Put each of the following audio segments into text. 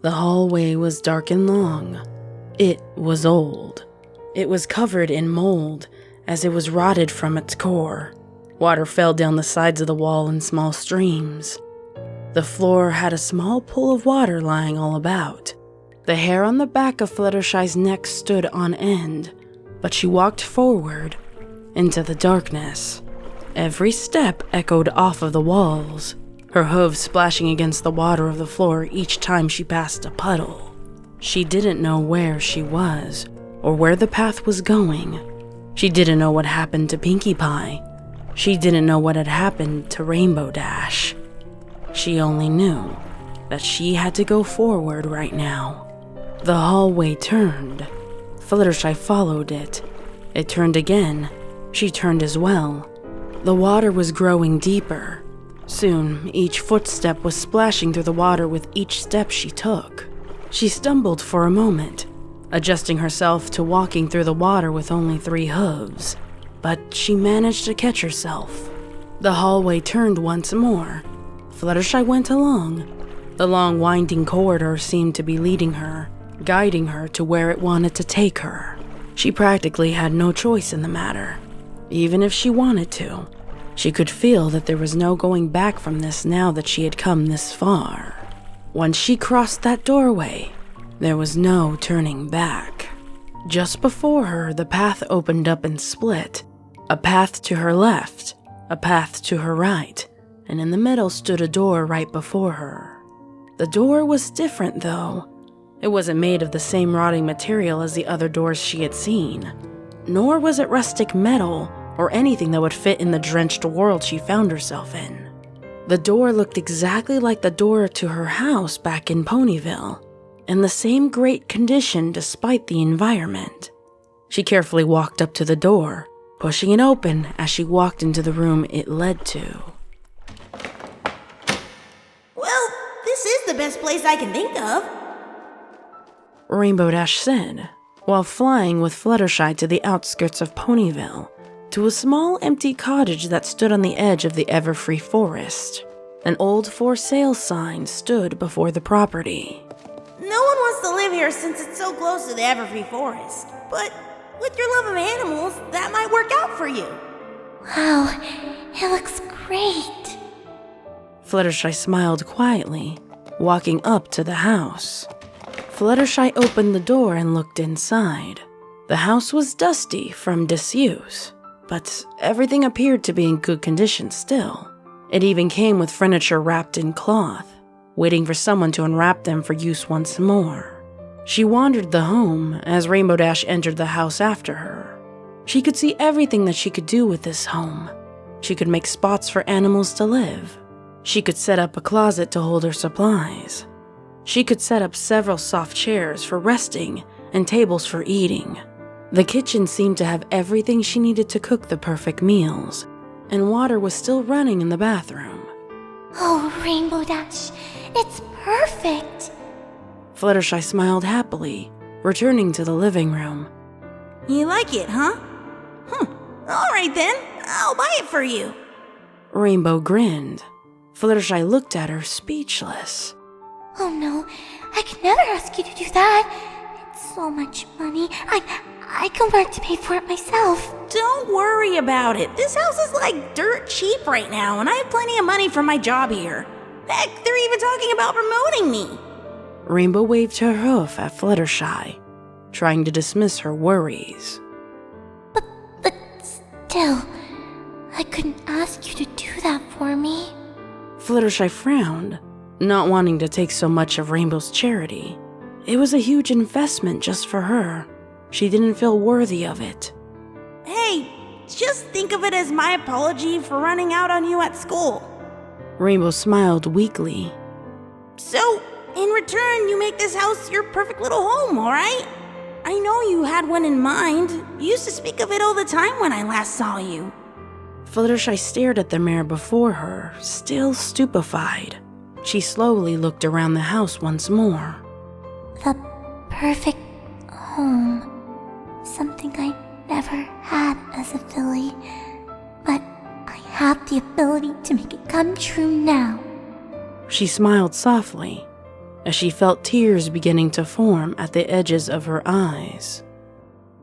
The hallway was dark and long. It was old. It was covered in mold, as it was rotted from its core. Water fell down the sides of the wall in small streams. The floor had a small pool of water lying all about. The hair on the back of Fluttershy's neck stood on end, but she walked forward into the darkness. Every step echoed off of the walls, her hooves splashing against the water of the floor each time she passed a puddle. She didn't know where she was, or where the path was going. She didn't know what happened to Pinkie Pie. She didn't know what had happened to Rainbow Dash. She only knew that she had to go forward right now. The hallway turned. Fluttershy followed it. It turned again. She turned as well. The water was growing deeper. Soon, each footstep was splashing through the water with each step she took. She stumbled for a moment, adjusting herself to walking through the water with only 3 hooves, but she managed to catch herself. The hallway turned once more. Fluttershy went along. The long winding corridor seemed to be leading her, guiding her to where it wanted to take her. She practically had no choice in the matter. Even if she wanted to, she could feel that there was no going back from this now that she had come this far. Once she crossed that doorway, there was no turning back. Just before her, the path opened up and split. A path to her left, a path to her right, and in the middle stood a door right before her. The door was different, though. It wasn't made of the same rotting material as the other doors she had seen, nor was it rustic metal or anything that would fit in the drenched world she found herself in. The door looked exactly like the door to her house back in Ponyville, in the same great condition despite the environment. She carefully walked up to the door, pushing it open as she walked into the room it led to. Well, this is the best place I can think of, Rainbow Dash said, while flying with Fluttershy to the outskirts of Ponyville, to a small empty cottage that stood on the edge of the Everfree forest. An old for sale sign stood before the property. No one wants to live here since it's so close to the Everfree forest, but with your love of animals, that might work out for you. Wow, it looks great. Fluttershy smiled quietly, walking up to the house. Fluttershy opened the door and looked inside. The house was dusty from disuse, but everything appeared to be in good condition still. It even came with furniture wrapped in cloth, waiting for someone to unwrap them for use once more. She wandered the home as Rainbow Dash entered the house after her. She could see everything that she could do with this home. She could make spots for animals to live. She could set up a closet to hold her supplies. She could set up several soft chairs for resting and tables for eating. The kitchen seemed to have everything she needed to cook the perfect meals, and water was still running in the bathroom. Oh, Rainbow Dash, it's perfect. Fluttershy smiled happily, returning to the living room. You like it, huh? All right then, I'll buy it for you. Rainbow grinned. Fluttershy looked at her, speechless. Oh no, I could never ask you to do that. It's so much money. I can work to pay for it myself. Don't worry about it. This house is like dirt cheap right now, and I have plenty of money from my job here. Heck, they're even talking about promoting me. Rainbow waved her hoof at Fluttershy, trying to dismiss her worries. But still, I couldn't ask you to do that for me. Fluttershy frowned, not wanting to take so much of Rainbow's charity. It was a huge investment just for her. She didn't feel worthy of it. Hey, just think of it as my apology for running out on you at school. Rainbow smiled weakly. So, in return, you make this house your perfect little home, alright? I know you had one in mind. You used to speak of it all the time when I last saw you. Fluttershy stared at the mirror before her, still stupefied. She slowly looked around the house once more. The perfect home. Something I never had as a filly, but I have the ability to make it come true now. She smiled softly. as she felt tears beginning to form at the edges of her eyes.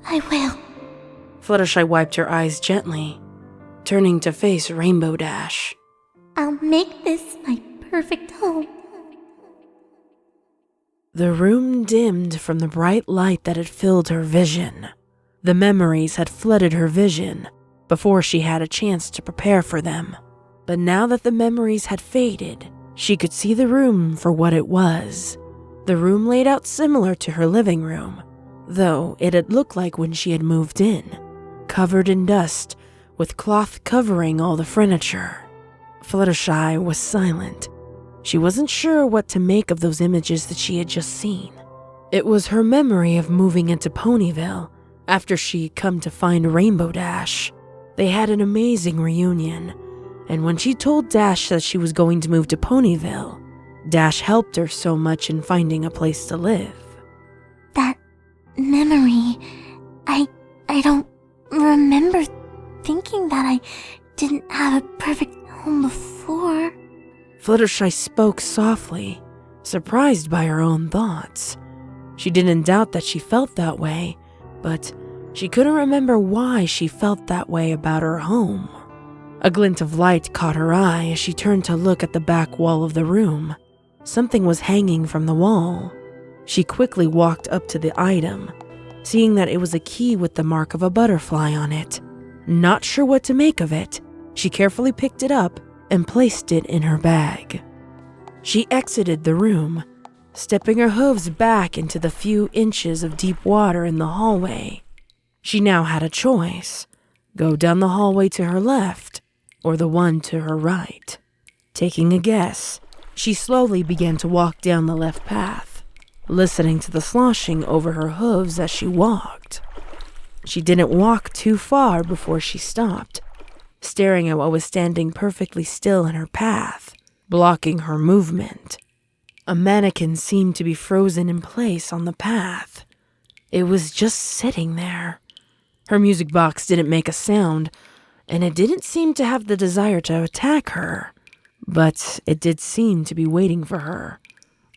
I will. Fluttershy wiped her eyes gently, turning to face Rainbow Dash. I'll make this my perfect home. The room dimmed from the bright light that had filled her vision. The memories had flooded her vision before she had a chance to prepare for them. But now that the memories had faded, she could see the room for what it was. The room laid out similar to her living room, though it had looked like when she had moved in, covered in dust, with cloth covering all the furniture. Fluttershy was silent. She wasn't sure what to make of those images that she had just seen. It was her memory of moving into Ponyville after she had come to find Rainbow Dash. They had an amazing reunion, and when she told Dash that she was going to move to Ponyville, Dash helped her so much in finding a place to live. That memory, I don't remember thinking that I didn't have a perfect home before. Fluttershy spoke softly, surprised by her own thoughts. She didn't doubt that she felt that way, but she couldn't remember why she felt that way about her home. A glint of light caught her eye as she turned to look at the back wall of the room. Something was hanging from the wall. She quickly walked up to the item, seeing that it was a key with the mark of a butterfly on it. Not sure what to make of it, she carefully picked it up and placed it in her bag. She exited the room, stepping her hooves back into the few inches of deep water in the hallway. She now had a choice: go down the hallway to her left or the one to her right. Taking a guess, she slowly began to walk down the left path, listening to the sloshing over her hooves as she walked. She didn't walk too far before she stopped, staring at what was standing perfectly still in her path, blocking her movement. A mannequin seemed to be frozen in place on the path. It was just sitting there. Her music box didn't make a sound, and it didn't seem to have the desire to attack her, but it did seem to be waiting for her,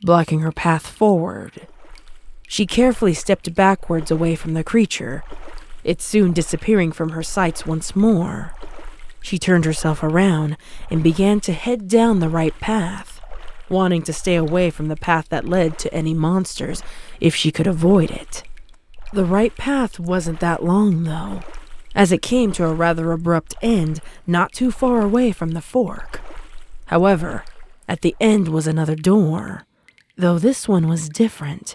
blocking her path forward. She carefully stepped backwards away from the creature, it soon disappearing from her sights once more. She turned herself around and began to head down the right path, wanting to stay away from the path that led to any monsters if she could avoid it. The right path wasn't that long, though, as it came to a rather abrupt end not too far away from the fork. However, at the end was another door, though this one was different.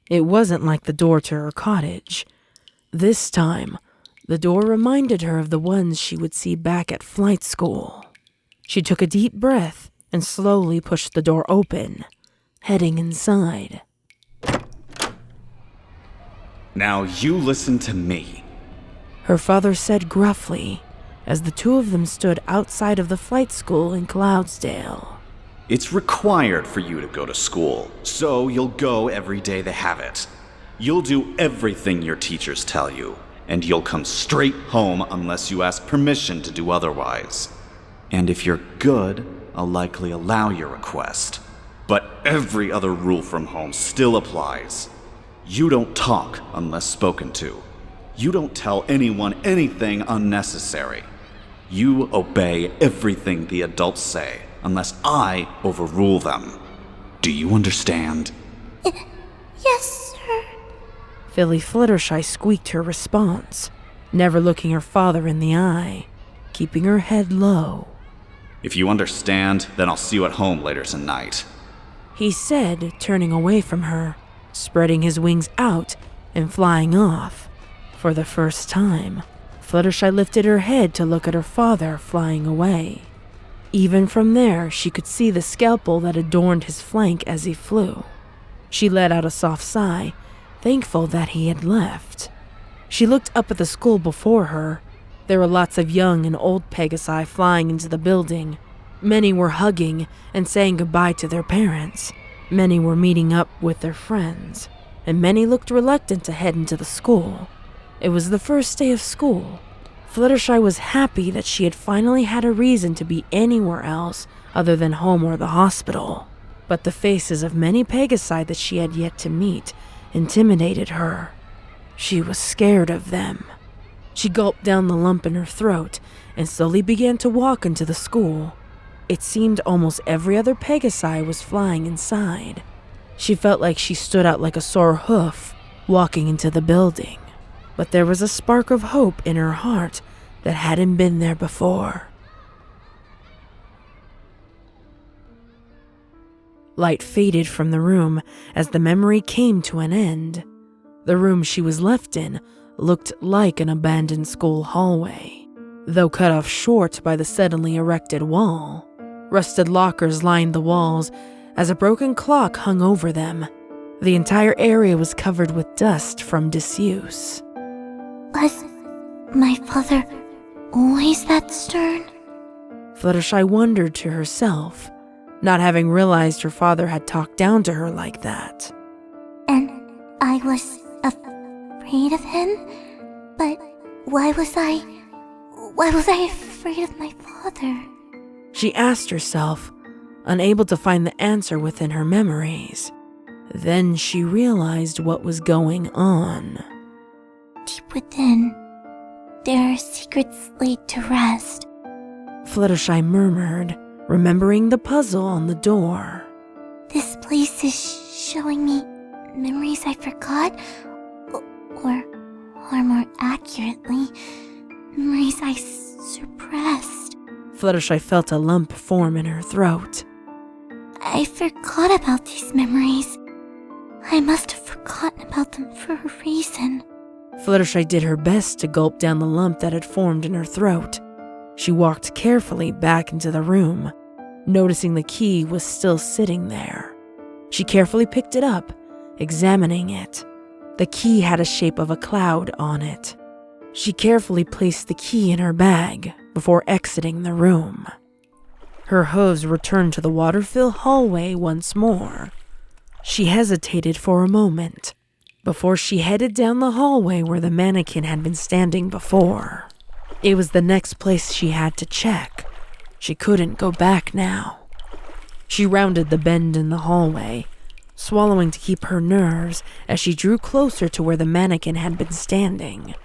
It wasn't like the door to her cottage. This time, the door reminded her of the ones she would see back at flight school. She took a deep breath and slowly pushed the door open, heading inside. Now you listen to me, her father said gruffly, as the two of them stood outside of the flight school in Cloudsdale. It's required for you to go to school, so you'll go every day they have it. You'll do everything your teachers tell you, and you'll come straight home unless you ask permission to do otherwise. And if you're good, I'll likely allow your request. But every other rule from home still applies. You don't talk unless spoken to. You don't tell anyone anything unnecessary. You obey everything the adults say unless I overrule them. Do you understand? Yes, sir. Filly Fluttershy squeaked her response, never looking her father in the eye, keeping her head low. If you understand, then I'll see you at home later tonight, he said, turning away from her, spreading his wings out and flying off. For the first time, Fluttershy lifted her head to look at her father flying away. Even from there, she could see the scalpel that adorned his flank as he flew. She let out a soft sigh, thankful that he had left. She looked up at the school before her. There were lots of young and old Pegasi flying into the building. Many were hugging and saying goodbye to their parents. Many were meeting up with their friends, and many looked reluctant to head into the school. It was the first day of school. Fluttershy was happy that she had finally had a reason to be anywhere else other than home or the hospital. but the faces of many Pegasi that she had yet to meet intimidated her. She was scared of them. She gulped down the lump in her throat and slowly began to walk into the school. It seemed almost every other Pegasi was flying inside. She felt like she stood out like a sore hoof walking into the building, but there was a spark of hope in her heart that hadn't been there before. Light faded from the room as the memory came to an end. The room she was left in looked like an abandoned school hallway, though cut off short by the suddenly erected wall. Rusted lockers lined the walls as a broken clock hung over them. The entire area was covered with dust from disuse. Was my father always that stern? Fluttershy wondered to herself, not having realized her father had talked down to her like that. And I was afraid of him? But why was I afraid of my father? She asked herself, unable to find the answer within her memories. Then she realized what was going on. Deep within, there are secrets laid to rest. Fluttershy murmured, remembering the puzzle on the door. This place is showing me memories I forgot, or more accurately, memories I suppressed. Fluttershy felt a lump form in her throat. I forgot about these memories. I must have forgotten about them for a reason. Fluttershy did her best to gulp down the lump that had formed in her throat. She walked carefully back into the room, noticing the key was still sitting there. She carefully picked it up, examining it. The key had a shape of a cloud on it. She carefully placed the key in her bag before exiting the room. Her hooves returned to the water-filled hallway once more. She hesitated for a moment before she headed down the hallway where the mannequin had been standing before. It was the next place she had to check. She couldn't go back now. She rounded the bend in the hallway, swallowing to keep her nerves as she drew closer to where the mannequin had been standing.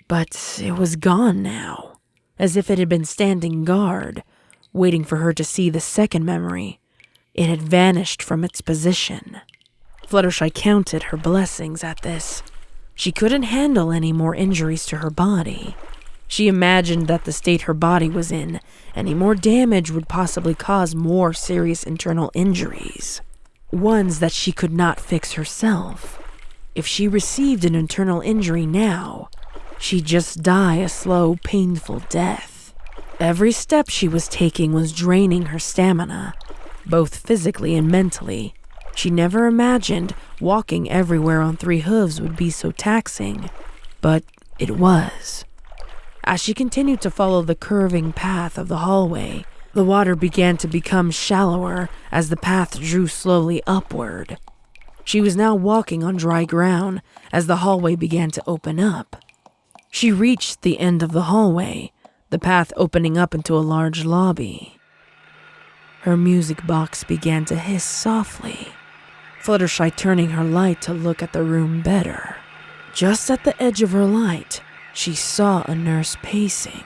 But it was gone now, as if it had been standing guard, waiting for her to see the second memory. It had vanished from its position. Fluttershy counted her blessings at this. She couldn't handle any more injuries to her body. She imagined that the state her body was in, any more damage would possibly cause more serious internal injuries, ones that she could not fix herself. If she received an internal injury now, she'd just die a slow, painful death. Every step she was taking was draining her stamina, both physically and mentally. She never imagined walking everywhere on 3 hooves would be so taxing, but it was. As she continued to follow the curving path of the hallway, the water began to become shallower as the path drew slowly upward. She was now walking on dry ground as the hallway began to open up. She reached the end of the hallway, the path opening up into a large lobby. Her music box began to hiss softly, Fluttershy turning her light to look at the room better. Just at the edge of her light, she saw a nurse pacing.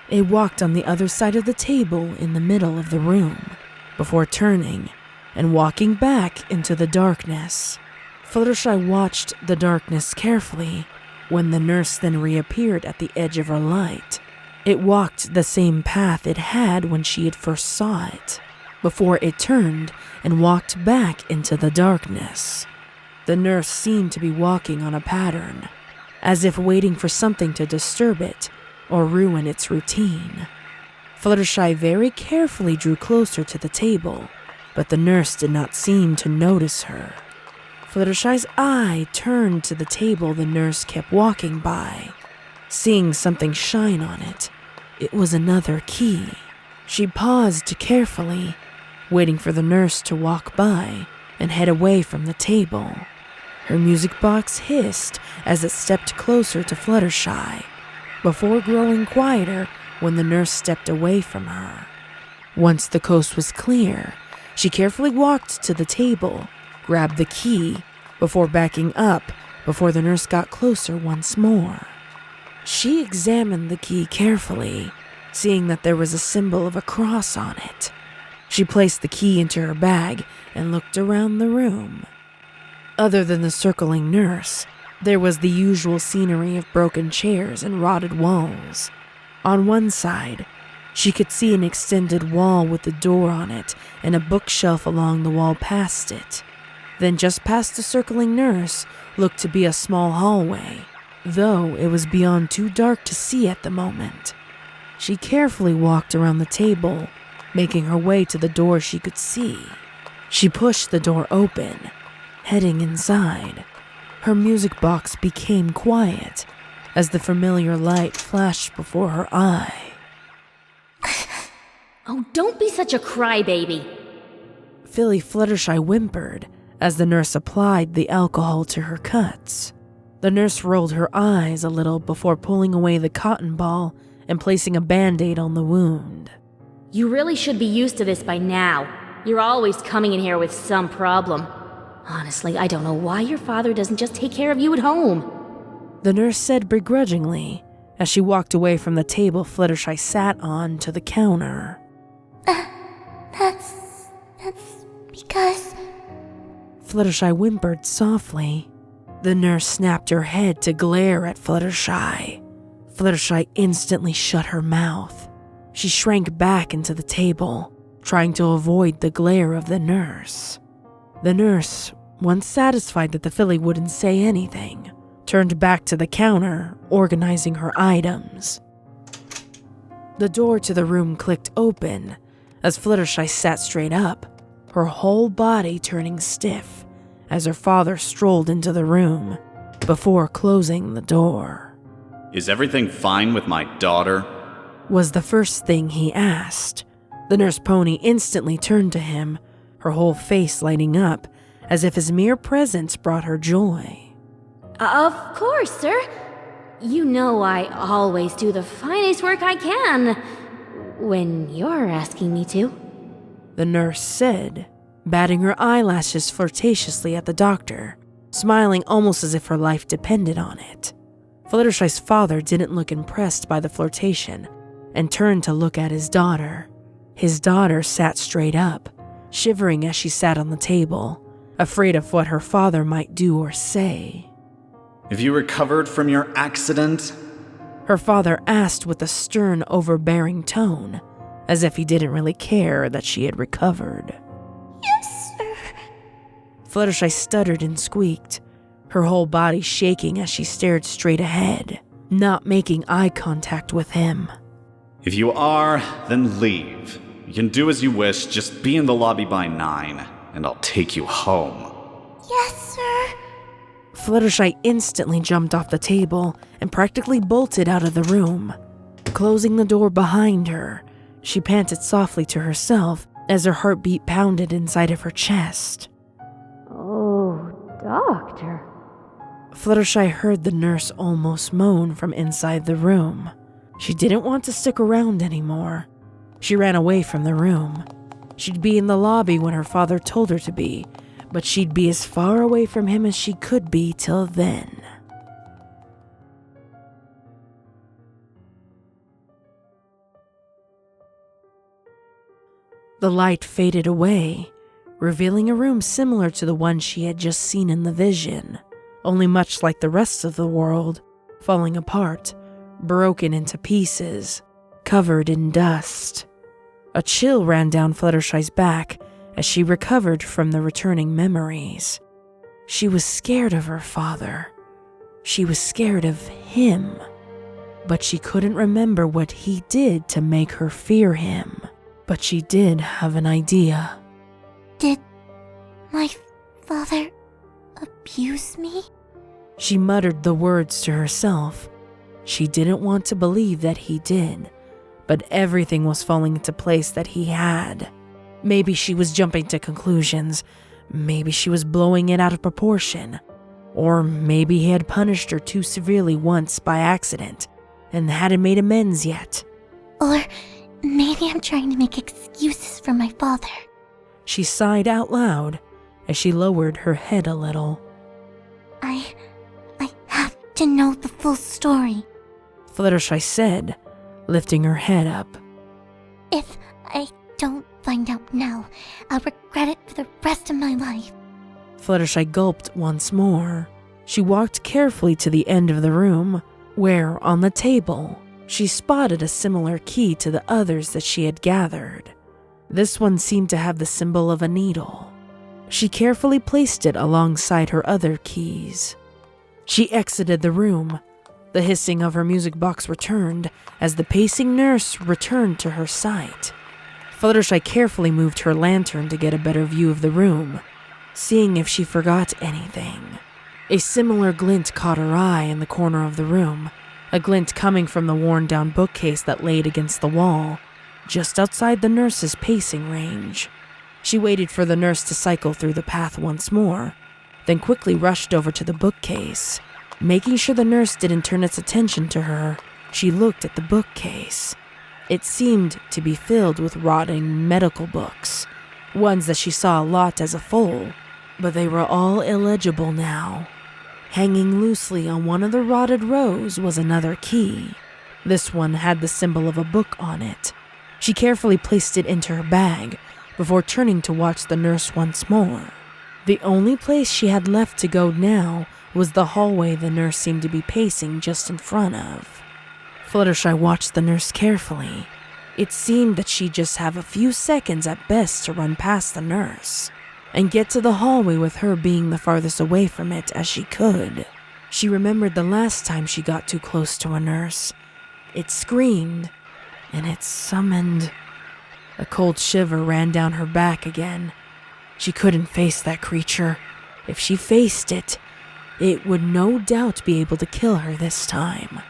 It walked on the other side of the table in the middle of the room, before turning and walking back into the darkness. Fluttershy watched the darkness carefully when the nurse then reappeared at the edge of her light. It walked the same path it had when she had first saw it, before it turned and walked back into the darkness. The nurse seemed to be walking on a pattern, as if waiting for something to disturb it or ruin its routine. Fluttershy very carefully drew closer to the table, but the nurse did not seem to notice her. Fluttershy's eye turned to the table the nurse kept walking by. Seeing something shine on it, it was another key. She paused carefully, waiting for the nurse to walk by and head away from the table. Her music box hissed as it stepped closer to Fluttershy, before growing quieter when the nurse stepped away from her. Once the coast was clear, She carefully walked to the table, grabbed the key, before backing up before the nurse got closer once more. She examined the key carefully, seeing that there was a symbol of a cross on it. She placed the key into her bag and looked around the room. Other than the circling nurse, there was the usual scenery of broken chairs and rotted walls. On one side, she could see an extended wall with a door on it and a bookshelf along the wall past it. Then just past the circling nurse looked to be a small hallway, though it was beyond too dark to see at the moment. She carefully walked around the table, making her way to the door she could see. She pushed the door open, heading inside. Her music box became quiet as the familiar light flashed before her eye. Oh, don't be such a crybaby. Filly Fluttershy whimpered as the nurse applied the alcohol to her cuts. The nurse rolled her eyes a little before pulling away the cotton ball and placing a band-aid on the wound. You really should be used to this by now. You're always coming in here with some problem. Honestly, I don't know why your father doesn't just take care of you at home. The nurse said begrudgingly as she walked away from the table Fluttershy sat on to the counter. That's because... Fluttershy whimpered softly. The nurse snapped her head to glare at Fluttershy. Fluttershy instantly shut her mouth. She shrank back into the table, trying to avoid the glare of the nurse. The nurse, once satisfied that the filly wouldn't say anything, turned back to the counter, organizing her items. The door to the room clicked open as Fluttershy sat straight up, her whole body turning stiff as her father strolled into the room before closing the door. Is everything fine with my daughter? Was the first thing he asked. The nurse pony instantly turned to him, her whole face lighting up as if his mere presence brought her joy. Of course, sir. You know I always do the finest work I can when you're asking me to. The nurse said, batting her eyelashes flirtatiously at the doctor, smiling almost as if her life depended on it. Fluttershy's father didn't look impressed by the flirtation and turned to look at his daughter. His daughter sat straight up, shivering as she sat on the table, afraid of what her father might do or say. Have you recovered from your accident? Her father asked with a stern, overbearing tone, as if he didn't really care that she had recovered. Yes, sir. Fluttershy stuttered and squeaked, her whole body shaking as she stared straight ahead, not making eye contact with him. If you are, then leave. You can do as you wish, just be in the lobby by 9, and I'll take you home. Yes, sir. Fluttershy instantly jumped off the table and practically bolted out of the room. Closing the door behind her, she panted softly to herself as her heartbeat pounded inside of her chest. Oh, doctor. Fluttershy heard the nurse almost moan from inside the room. She didn't want to stick around anymore. She ran away from the room. She'd be in the lobby when her father told her to be, but she'd be as far away from him as she could be till then. The light faded away, revealing a room similar to the one she had just seen in the vision, only much like the rest of the world, falling apart, broken into pieces, covered in dust. A chill ran down Fluttershy's back as she recovered from the returning memories. She was scared of her father. She was scared of him. But she couldn't remember what he did to make her fear him. But she did have an idea. Did my father abuse me? She muttered the words to herself. She didn't want to believe that he did, but everything was falling into place that he had. Maybe she was jumping to conclusions. Maybe she was blowing it out of proportion. Or maybe he had punished her too severely once by accident and hadn't made amends yet. Or maybe I'm trying to make excuses for my father. She sighed out loud as she lowered her head a little. I have to know the full story. Fluttershy said, lifting her head up. If I don't find out now, I'll regret it for the rest of my life. Fluttershy gulped once more. She walked carefully to the end of the room, where, on the table, she spotted a similar key to the others that she had gathered. This one seemed to have the symbol of a needle. She carefully placed it alongside her other keys. She exited the room. The hissing of her music box returned as the pacing nurse returned to her sight. Fluttershy carefully moved her lantern to get a better view of the room, seeing if she forgot anything. A similar glint caught her eye in the corner of the room, a glint coming from the worn-down bookcase that laid against the wall, just outside the nurse's pacing range. She waited for the nurse to cycle through the path once more, then quickly rushed over to the bookcase. Making sure the nurse didn't turn its attention to her, she looked at the bookcase. It seemed to be filled with rotting medical books, ones that she saw a lot as a foal, but they were all illegible now. Hanging loosely on one of the rotted rows was another key. This one had the symbol of a book on it. She carefully placed it into her bag before turning to watch the nurse once more. The only place she had left to go now was the hallway the nurse seemed to be pacing just in front of. Fluttershy watched the nurse carefully. It seemed that she'd just have a few seconds at best to run past the nurse and get to the hallway with her being the farthest away from it as she could. She remembered the last time she got too close to a nurse. It screamed, and it summoned. A cold shiver ran down her back again. She couldn't face that creature. If she faced it, it would no doubt be able to kill her this time.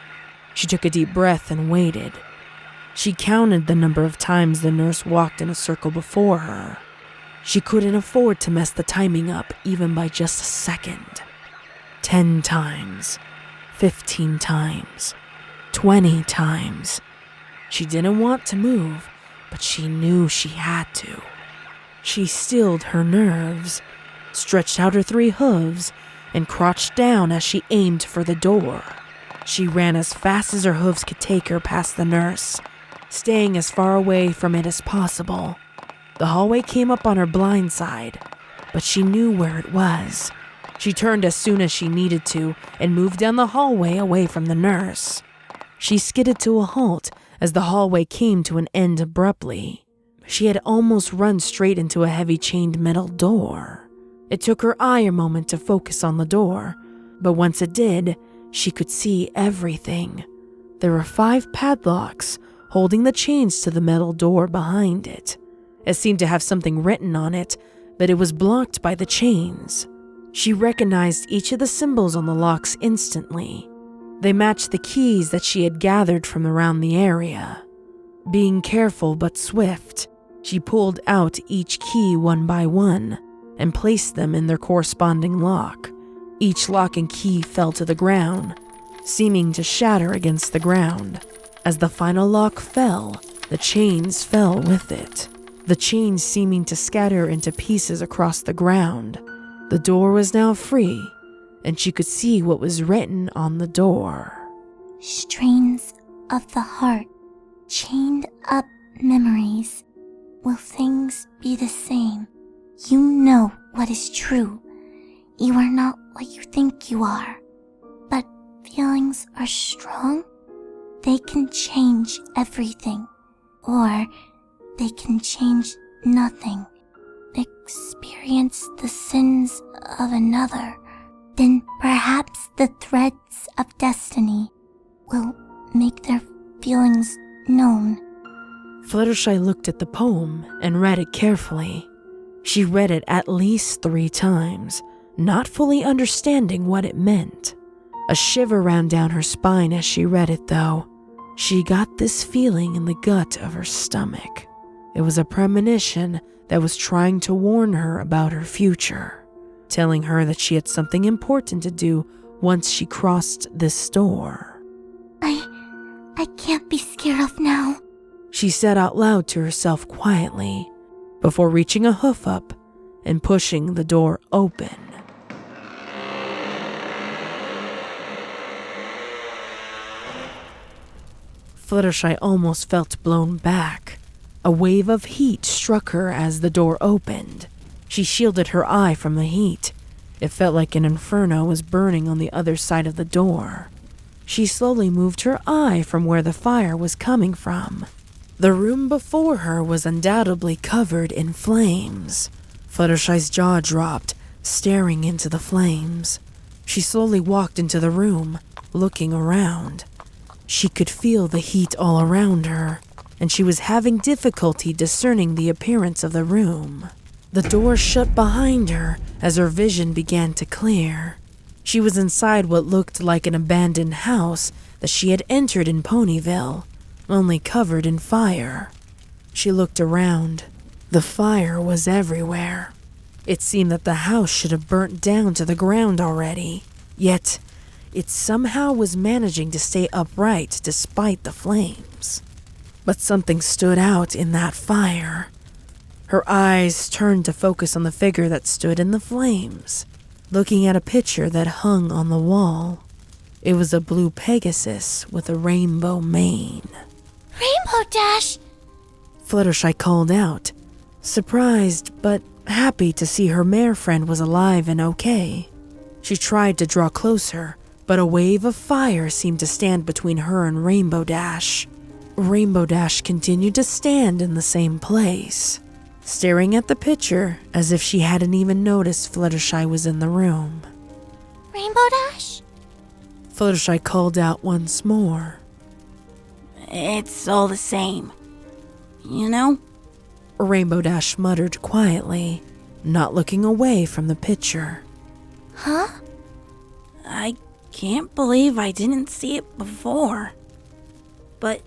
She took a deep breath and waited. She counted the number of times the nurse walked in a circle before her. She couldn't afford to mess the timing up even by just a second. 10 times, 15 times, 20 times. She didn't want to move, but she knew she had to. She stilled her nerves, stretched out her 3 hooves, and crouched down as she aimed for the door. She ran as fast as her hooves could take her past the nurse, staying as far away from it as possible. The hallway came up on her blind side, but she knew where it was. She turned as soon as she needed to and moved down the hallway away from the nurse. She skidded to a halt as the hallway came to an end abruptly. She had almost run straight into a heavy chained metal door. It took her eye a moment to focus on the door, but once it did, she could see everything. There were 5 padlocks holding the chains to the metal door behind it. It seemed to have something written on it, but it was blocked by the chains. She recognized each of the symbols on the locks instantly. They matched the keys that she had gathered from around the area. Being careful but swift, she pulled out each key one by one and placed them in their corresponding lock. Each lock and key fell to the ground, seeming to shatter against the ground. As the final lock fell, the chains fell with it, the chains seeming to scatter into pieces across the ground. The door was now free, and she could see what was written on the door. Strains of the heart, chained up memories. Will things be the same? You know what is true. You are not what you think you are. But feelings are strong. They can change everything. Or they can change nothing. Experience the sins of another. Then perhaps the threads of destiny will make their feelings known. Fluttershy looked at the poem and read it carefully. She read it at least 3 times, not fully understanding what it meant. A shiver ran down her spine as she read it, though. She got this feeling in the gut of her stomach. It was a premonition that was trying to warn her about her future, telling her that she had something important to do once she crossed this door. I can't be scared of now, she said out loud to herself quietly. before reaching a hoof up and pushing the door open. Fluttershy almost felt blown back. A wave of heat struck her as the door opened. She shielded her eye from the heat. It felt like an inferno was burning on the other side of the door. She slowly moved her eye from where the fire was coming from. The room before her was undoubtedly covered in flames. Fluttershy's jaw dropped, staring into the flames. She slowly walked into the room, looking around. She could feel the heat all around her, and she was having difficulty discerning the appearance of the room. The door shut behind her as her vision began to clear. She was inside what looked like an abandoned house that she had entered in Ponyville, only covered in fire. She looked around. The fire was everywhere. It seemed that the house should have burnt down to the ground already, yet it somehow was managing to stay upright despite the flames. But something stood out in that fire. Her eyes turned to focus on the figure that stood in the flames, looking at a picture that hung on the wall. It was a blue Pegasus with a rainbow mane. Rainbow Dash! Fluttershy called out, surprised but happy to see her mare friend was alive and okay. She tried to draw closer, but a wave of fire seemed to stand between her and Rainbow Dash. Rainbow Dash continued to stand in the same place, staring at the picture as if she hadn't even noticed Fluttershy was in the room. Rainbow Dash? Fluttershy called out once more. It's all the same. You know? Rainbow Dash muttered quietly, not looking away from the picture. Huh? I can't believe I didn't see it before. But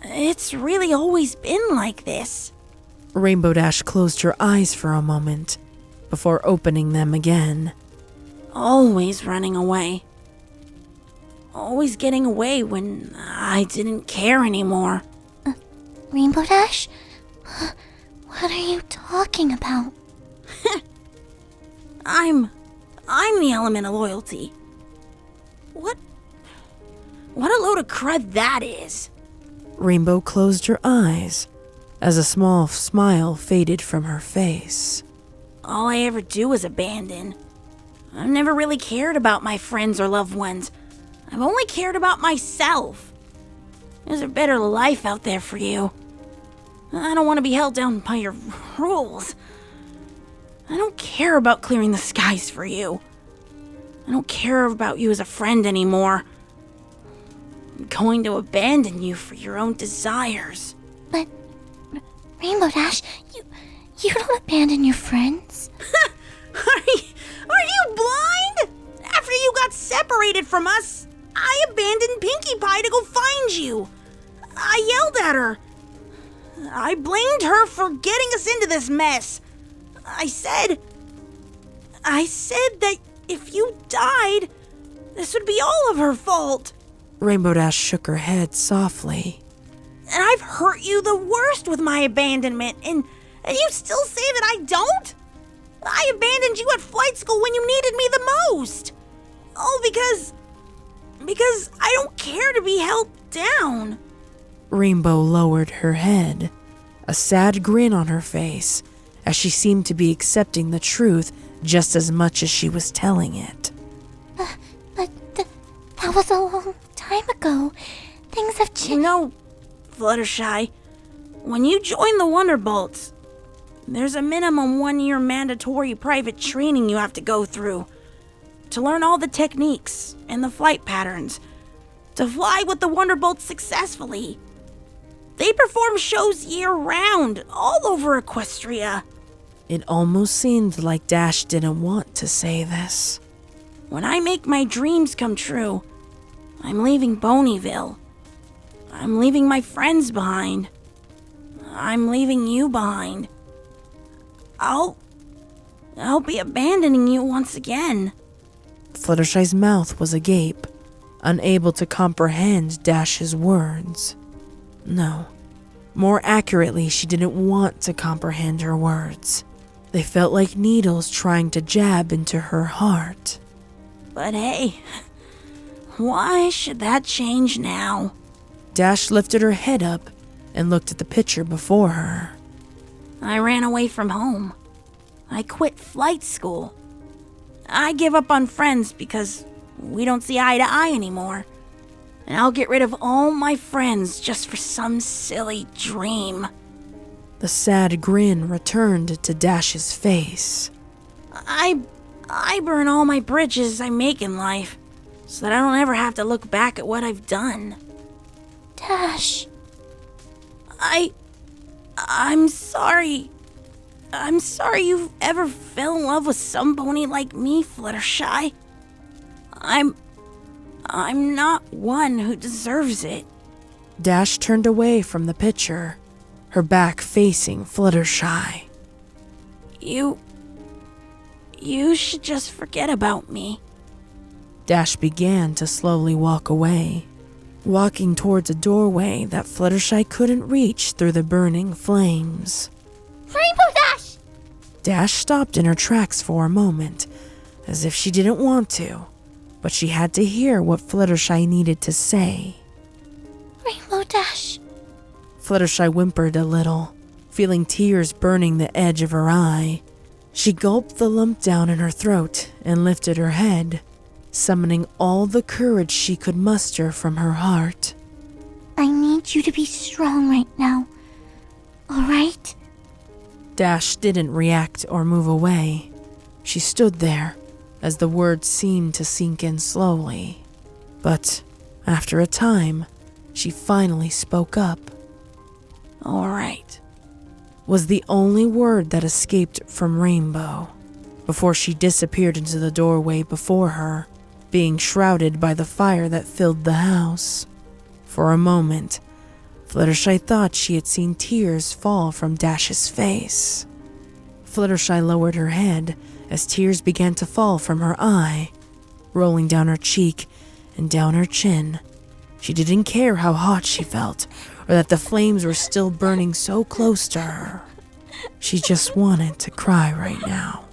it's really always been like this. Rainbow Dash closed her eyes for a moment before opening them again. Always running away. Always getting away when I didn't care anymore. Rainbow Dash? What are you talking about? I'm the element of loyalty. What a load of crud that is. Rainbow closed her eyes as a small smile faded from her face. All I ever do is abandon. I've never really cared about my friends or loved ones. I've only cared about myself. There's a better life out there for you. I don't want to be held down by your rules. I don't care about clearing the skies for you. I don't care about you as a friend anymore. I'm going to abandon you for your own desires. But, Rainbow Dash, you don't abandon your friends. Are you blind? After you got separated from us, I abandoned Pinkie Pie to go find you. I yelled at her. I blamed her for getting us into this mess. I said that if you died, this would be all of her fault. Rainbow Dash shook her head softly. And I've hurt you the worst with my abandonment, and you still say that I don't? I abandoned you at flight school when you needed me the most. All because I don't care to be held down. Rainbow lowered her head, a sad grin on her face, as she seemed to be accepting the truth just as much as she was telling it. But that was a long time ago. Things have changed. You know, Fluttershy, when you join the Wonderbolts, there's a minimum 1-year mandatory private training you have to go through to learn all the techniques and the flight patterns, to fly with the Wonderbolts successfully. They perform shows year-round, all over Equestria. It almost seemed like Dash didn't want to say this. When I make my dreams come true, I'm leaving Ponyville. I'm leaving my friends behind. I'm leaving you behind. I'll be abandoning you once again. Fluttershy's mouth was agape, unable to comprehend Dash's words. No, More accurately, she didn't want to comprehend her words. They felt like needles trying to jab into her heart. But hey, why should that change now? Dash lifted her head up and looked at the picture before her. I ran away from home. I quit flight school. I give up on friends because we don't see eye to eye anymore. And I'll get rid of all my friends just for some silly dream. The sad grin returned to Dash's face. I burn all my bridges I make in life so that I don't ever have to look back at what I've done. Dash. I'm sorry. I'm sorry you've ever fell in love with some pony like me, Fluttershy. I'm not one who deserves it. Dash turned away from the picture, her back facing Fluttershy. You should just forget about me. Dash began to slowly walk away, walking towards a doorway that Fluttershy couldn't reach through the burning flames. Rainbow Dash! Dash stopped in her tracks for a moment, as if she didn't want to, but she had to hear what Fluttershy needed to say. Rainbow Dash. Fluttershy whimpered a little, feeling tears burning the edge of her eye. She gulped the lump down in her throat and lifted her head, summoning all the courage she could muster from her heart. I need you to be strong right now. Alright? Dash didn't react or move away. She stood there, as the words seemed to sink in slowly. But after a time, she finally spoke up. Alright. Was the only word that escaped from Rainbow, before she disappeared into the doorway before her, being shrouded by the fire that filled the house. For a moment, Fluttershy thought she had seen tears fall from Dash's face. Fluttershy lowered her head as tears began to fall from her eye, rolling down her cheek and down her chin. She didn't care how hot she felt, or that the flames were still burning so close to her. She just wanted to cry right now.